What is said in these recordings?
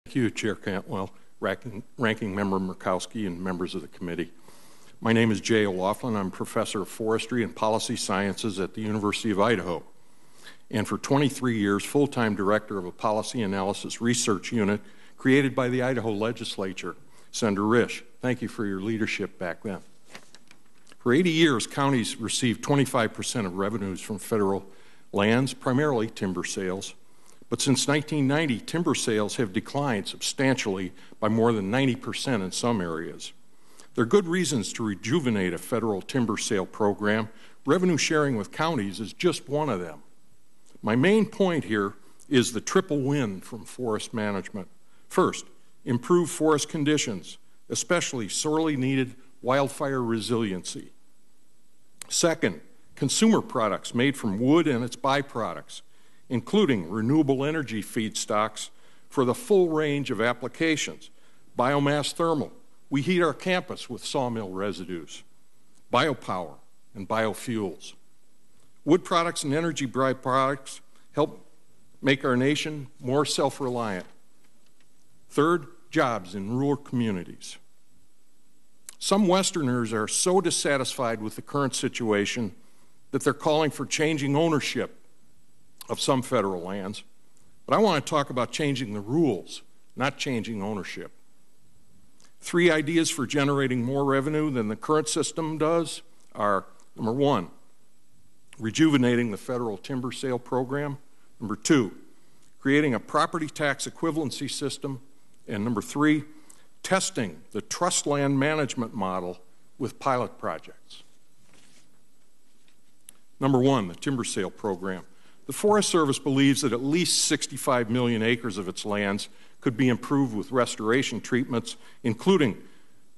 Thank you, Chair Cantwell, Ranking Member Murkowski, and members of the committee. My name is Jay O'Loughlin. I'm Professor of Forestry and Policy Sciences at the University of Idaho, and for 23 years, full-time Director of a Policy Analysis Research Unit created by the Idaho Legislature, Senator Risch. Thank you for your leadership back then. For 80 years, counties received 25% of revenues from federal lands, primarily timber sales. But since 1990, timber sales have declined substantially by more than 90% in some areas. There are good reasons to rejuvenate a federal timber sale program. Revenue sharing with counties is just one of them. My main point here is the triple win from forest management. First, improve forest conditions, especially sorely needed wildfire resiliency. Second, consumer products made from wood and its byproducts, including renewable energy feedstocks for the full range of applications. Biomass thermal, we heat our campus with sawmill residues. Biopower and biofuels. Wood products and energy byproducts help make our nation more self-reliant. Third, jobs in rural communities. Some Westerners are so dissatisfied with the current situation that they're calling for changing ownership of some federal lands. But I want to talk about changing the rules, not changing ownership. 3 ideas for generating more revenue than the current system does are, number 1, rejuvenating the federal timber sale program. Number 2, creating a property tax equivalency system. And number 3, testing the trust land management model with pilot projects. Number 1, the timber sale program. The Forest Service believes that at least 65 million acres of its lands could be improved with restoration treatments, including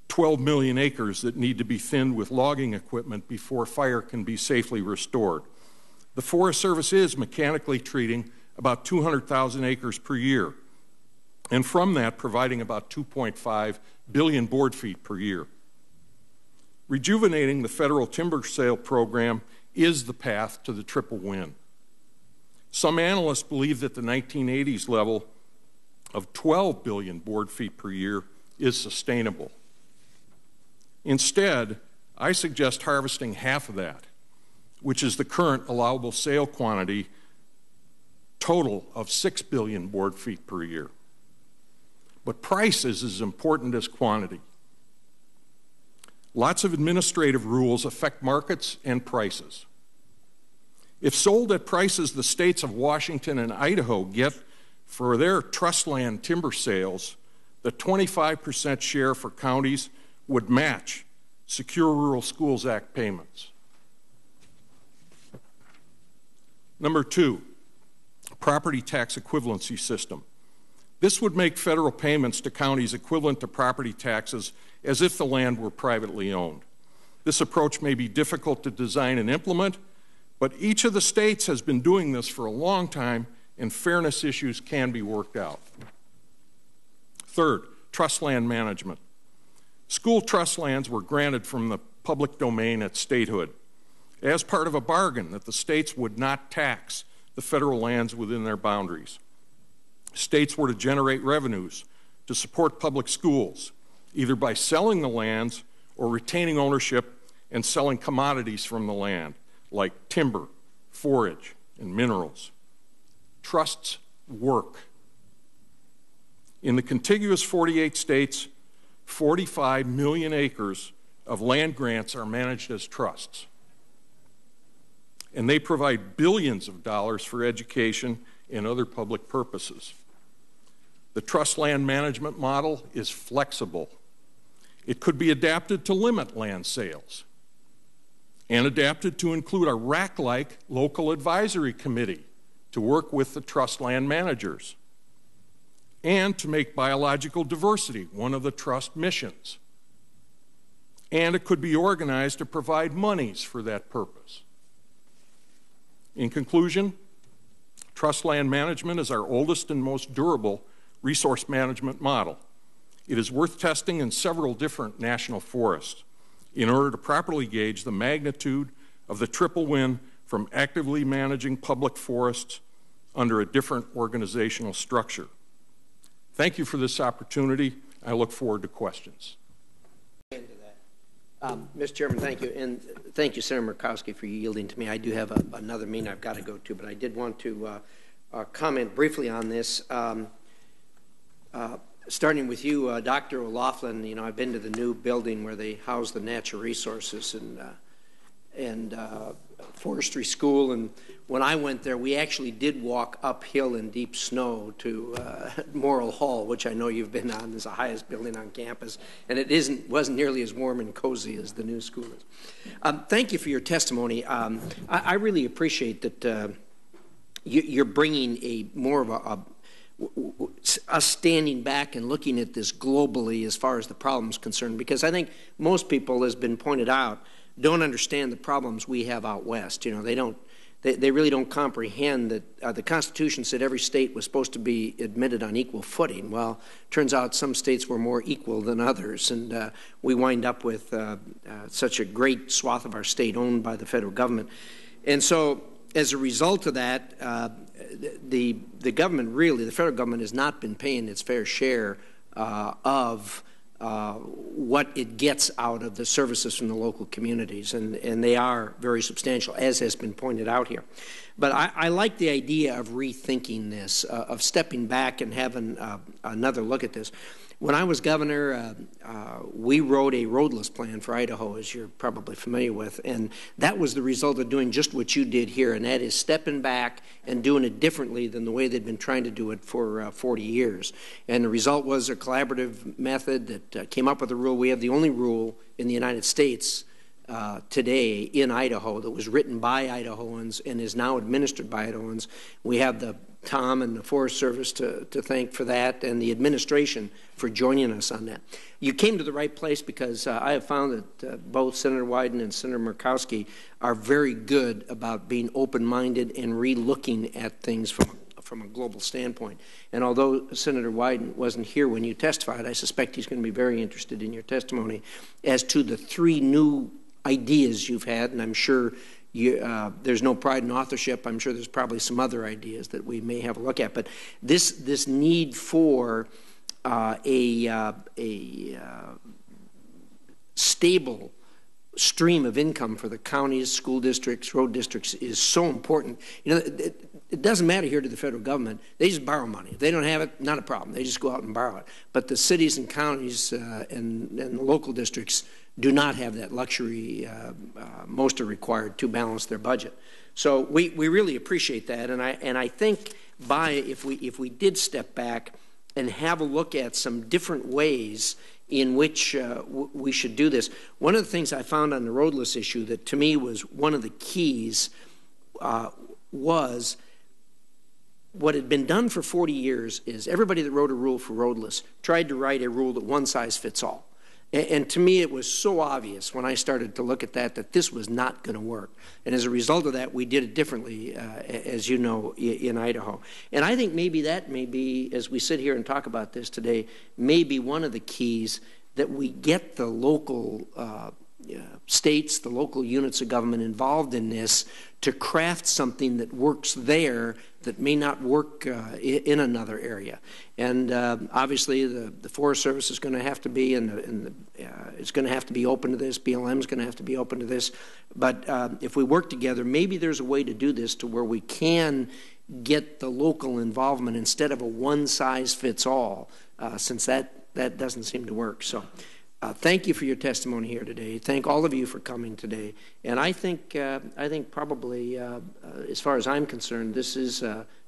12 million acres that need to be thinned with logging equipment before fire can be safely restored. The Forest Service is mechanically treating about 200,000 acres per year, and from that providing about 2.5 billion board feet per year. Rejuvenating the federal timber sale program is the path to the triple win. Some analysts believe that the 1980s level of 12 billion board feet per year is sustainable. Instead, I suggest harvesting half of that, which is the current allowable sale quantity total of 6 billion board feet per year. But price is as important as quantity. Lots of administrative rules affect markets and prices. If sold at prices the states of Washington and Idaho get for their trust land timber sales, the 25% share for counties would match Secure Rural Schools Act payments. Number 2, property tax equivalency system. This would make federal payments to counties equivalent to property taxes as if the land were privately owned. This approach may be difficult to design and implement, but each of the states has been doing this for a long time, and fairness issues can be worked out. Third, trust land management. School trust lands were granted from the public domain at statehood as part of a bargain that the states would not tax the federal lands within their boundaries. States were to generate revenues to support public schools, either by selling the lands or retaining ownership and selling commodities from the land, like timber, forage, and minerals. Trusts work. In the contiguous 48 states, 45 million acres of land grants are managed as trusts. And they provide billions of dollars for education and other public purposes. The trust land management model is flexible. It could be adapted to limit land sales and adapted to include a RAC-like local advisory committee to work with the trust land managers and to make biological diversity one of the trust missions. And it could be organized to provide monies for that purpose. In conclusion, trust land management is our oldest and most durable resource management model. It is worth testing in several different national forests in order to properly gauge the magnitude of the triple win from actively managing public forests under a different organizational structure. Thank you for this opportunity. I look forward to questions. Mr. Chairman, thank you. And thank you, Senator Murkowski, for yielding to me. I do have another meeting I've got to go to, but I did want to comment briefly on this. Starting with you, Dr. O'Loughlin, you know, I've been to the new building where they house the natural resources and forestry school, and when I went there, we actually did walk uphill in deep snow to Morrill Hall, which I know you've been on. It's the highest building on campus, and it wasn't nearly as warm and cozy as the new school is. Thank you for your testimony. I really appreciate that you're bringing more of us standing back and looking at this globally as far as the problem's concerned, because I think most people, as been pointed out, don't understand the problems we have out west. You know, they really don't comprehend that the Constitution said every state was supposed to be admitted on equal footing. Well, turns out some states were more equal than others, and we wind up with such a great swath of our state owned by the federal government. And so, as a result of that, the government really, the federal government, has not been paying its fair share of what it gets out of the services from the local communities, and they are very substantial, as has been pointed out here. But I like the idea of rethinking this, of stepping back and having another look at this. When I was governor, we wrote a roadless plan for Idaho, as you're probably familiar with, and that was the result of doing just what you did here, and that is stepping back and doing it differently than the way they'd been trying to do it for 40 years. And the result was a collaborative method that came up with a rule. We have the only rule in the United States today in Idaho that was written by Idahoans and is now administered by Idahoans. We have the Tom and the Forest Service to thank for that, and the administration for joining us on that. You came to the right place, because I have found that both Senator Wyden and Senator Murkowski are very good about being open-minded and re-looking at things from a global standpoint. And although Senator Wyden wasn't here when you testified, I suspect he's going to be very interested in your testimony as to the three new ideas you've had, and I'm sure there's no pride in authorship. I'm sure there's probably some other ideas that we may have a look at. But this need for a stable stream of income for the counties, school districts, road districts is so important. You know, it doesn't matter here to the federal government. They just borrow money. If they don't have it, not a problem. They just go out and borrow it. But the cities and counties and the local districts do not have that luxury. Most are required to balance their budget. So we really appreciate that, and I think if we did step back and have a look at some different ways in which we should do this. One of the things I found on the roadless issue that to me was one of the keys was what had been done for 40 years is everybody that wrote a rule for roadless tried to write a rule that one size fits all. And to me, it was so obvious when I started to look at that this was not going to work. And as a result of that, we did it differently, as you know, in Idaho. And I think maybe that may be, as we sit here and talk about this today, may be one of the keys that we get the local states, the local units of government involved in this to craft something that works there that may not work in another area. And obviously the Forest Service is going to have to be, it's going to have to be open to this. BLM is going to have to be open to this. But if we work together, maybe there's a way to do this to where we can get the local involvement instead of a one-size-fits-all, since that doesn't seem to work. So thank you for your testimony here today. Thank all of you for coming today. And I think probably, as far as I'm concerned, this has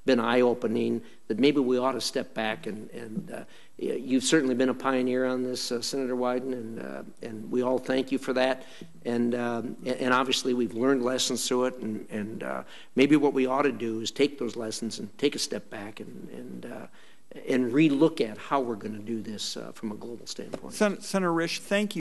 been eye-opening, that maybe we ought to step back. And you've certainly been a pioneer on this, Senator Wyden, and we all thank you for that. And obviously we've learned lessons through it. And maybe what we ought to do is take those lessons and take a step back and re-look at how we're going to do this from a global standpoint. Senator Risch, thank you.